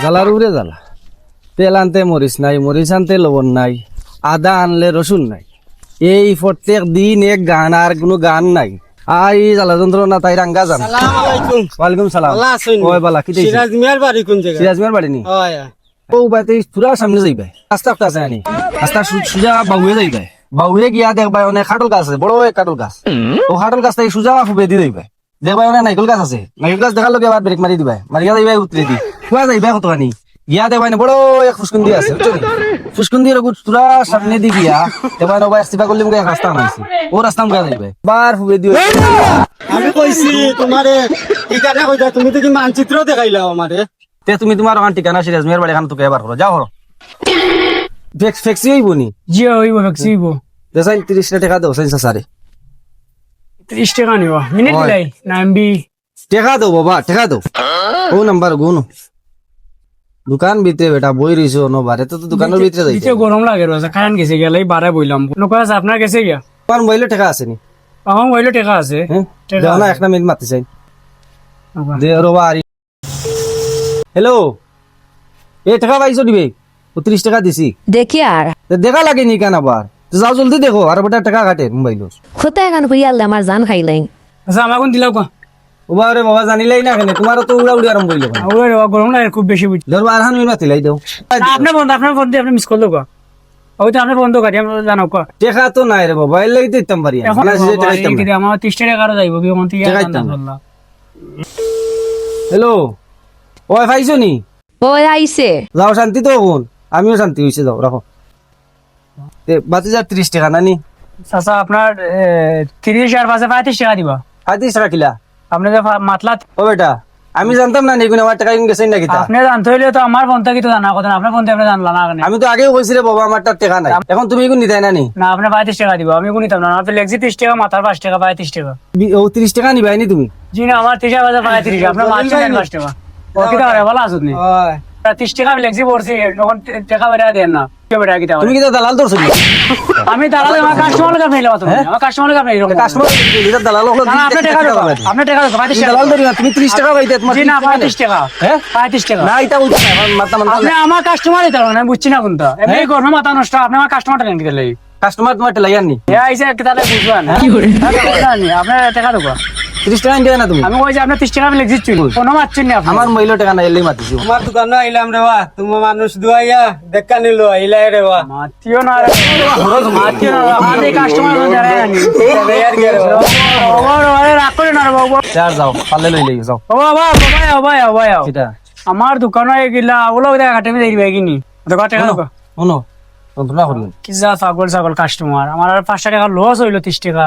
জ্বালার উপরে জ্বালা, তেল আনতে মরিচ নাই, মরিচ আনতে লবণ নাই, আদা আনলে রসুন নাই, এই প্রত্যেক দিন এক গান আর কোনো গান নাই। আই জ্বালা যন্ত্রণা তাই রাঙ্গা জান। ওয়ালাইকুম সালাম। ওই বালা কি দিছিস? সিরাজ মিয়ার বাড়ি কোন জায়গা? সিরাজ মিয়ার বাড়ি নি? হয় ও বাইতে পুরা সামনে যাইবে, রাস্তা আছে আনি রাস্তা সুজা বাউয়ে যাইবে, বাউয়ে গিয়া দেখবা অনেক খাটল গাছ আছে, বড় এক খাটল গাছ। ও খাটল গাছ তাই সুজা ফুবে দি যাইবে, দেখবা অনেক নাইকল গাছ আছে, নাইকল গাছ দেখার লগে আবার ব্রেক মারি দিবা, মারিয়া যাইবে উতরে দি কুয়া যাইবে কতখানি গিয়া দেখবা বড় এক ফুসকুন্দি আছে, ফুসকুন্দির পুরা সামনে দি গিয়া দেখবা নবা ইস্তিফা করলে মুখে এক রাস্তা বানাইছে, ও রাস্তা মুখে যাইবে বার ফুবে দি। আমি কইছি তোমারে ঠিকানা কইতা, তুমি তো কি মানচিত্র দেখাইলাও আমারে। তে তুমি তোমার ওখান ঠিকানা সিরাজ মিয়ার বাড়ি এখান তোকে এবার করো, যাও করো। ফেক্সি হইব নি? জি হইব, ফেক্সি হইব। দেসাইন 30 টাকা দাও সাইন সারে। 30 টাকা নিব মিনিট লাই না এমবি? টেকা দাও বাবা, টেকা দাও। ও নাম্বার গুনো দোকান ভিতরে বেটা বই রইছো ন বারে তো দোকানের ভিতরে যাইছে। দিতে গরম লাগে রোজা কারণ গেছে গেলাই বারে বইলাম নকো আছে আপনার গেছে গিয়া? তোমার মোবাইলে টেকা আছে নি? আমার মোবাইলে টাকা আছে। হ্যাঁ টাকা দাও না, আছে। একটা মিনিট মারতে চাই আবা। দে রবা আরি। হ্যালো, এ টাকা পাইছো দিবে? 30 টাকা দিছি। দেখি আর দেখা লাগে নি কেন আবার? তো যাও জলদি দেখো, আর বেটা টাকা কাটে মোবাইল। কোথায় গান কই আল্লাহ আমার জান খাইলেন। আচ্ছা আমার কোন দিলাও কো? ওবা রে বাবা জানিলাই না কেন, তোমার তো উড়া উড়ি আরম্ভ হইলো। ওরে বাবা গরম লাগে খুব বেশি বুঝ। ধরবা আর হান মিনা তিলাই দাও। আপনার বন্ধ আপনি মিস করলো কো? ওই তো আপনার বন্ধ কাটি আমরা জানো কো। টাকা তো নাই রে বাবা, এর লাগি দিতাম পারি। এখন না সে টাকা দিতাম না। আমার 30 টাকা আর যাইব কি মন থেকে টাকা দিতাম না। হ্যালো, ওই পাইছো নি? ওই আইছে যাও শান্তি তো কোন, আমিও শান্তি হইছে, যাও রাখো। বাতি যা 30 টাকা নানি। চাচা আপনার 30 আর 35 টাকা দিবা। 35 টাকা কিলা? আপনি যে মাতলা ও বেটা আমি জানতাম না নিগুন আমার টাকা গেছে নাকি তা? আপনি জানতে হইলে তো আমার বন্ধ কি তো জানা কথা না, আপনার বন্ধ আপনি জানলা না কেন? আমি তো আগেও কইছি রে বাবা আমার টাকা নাই, এখন তুমি এগুন নিতাই না নি? না আপনি 35 টাকা দিব, আমি গুনিতাম না। আপনি লেগজি 30 টাকা, মাথার 5 টাকা, 35 টাকা। ও 30 টাকা নিবাই নি তুমি? জি না আমার 30 টাকা 35, আপনার মাছ 5 টাকা। ও কি দাঁড়ায় ভালো আসুন নি? 30 টাকা আমি লেগজি পড়ছি, তখন টাকা বেড়া দেন না। কে বেড়া কি তুমি কি দালাল ধরছো নি? আমি দাঁড়াল আমার কাস্টমারের কাছে নিলাম তুমি, আমার কাস্টমারের কাছে নিলাম। কাস্টমার লিডার দালাল হলো। না আপনি টাকা দাও, আপনি টাকা দাও 35 টাকা। দালাল ধরি না, তুমি 30 টাকা পাইতে তোমার। জি না 35 টাকা। হ্যাঁ 35 টাকা। না এটা উঠা না, মাথা মাথা আপনি আমার কাস্টমারই তো না, বুঝছি না কোনটা। এমনি গরমে মাথা নষ্ট, আপনি আমার কাস্টমারটা নেন কি তাহলে? কাস্টমার তোমার টেলাই আনি। এ আইছে কি তাহলে বুঝবেন? কি করে? আপনি টাকা দেবো। 30 টাকা নিয়ে না তুমি? আমি কইছি আপনার 30 টাকা আমি লেগছি কোনো মারছেন না আপনি। আমার মহিলা টাকা নাই, এলেই মাতিছি। তোমার দোকানে আইলাম রে বা, তুমি মানুষ দুয়াইয়া দেখা নিলো আইলাই রে বা। মাতিও না রে, মাতিও না, আমাদের কাস্টমার যারা আনি রাগ করে না রে বাবু। যাও যাও পালে লই লই যাও। ও বাবা বাবা কিটা আমার দোকানে গিলা ওগুলো দেখা কাটে আমি দেখি কিনি দোকান টাকা দেবো। শোনো যন্ত্রণা করলেন। কি যা ছাগল কাস্টমার, আমার আর 5 টাকা লস হইলো 30 টাকা।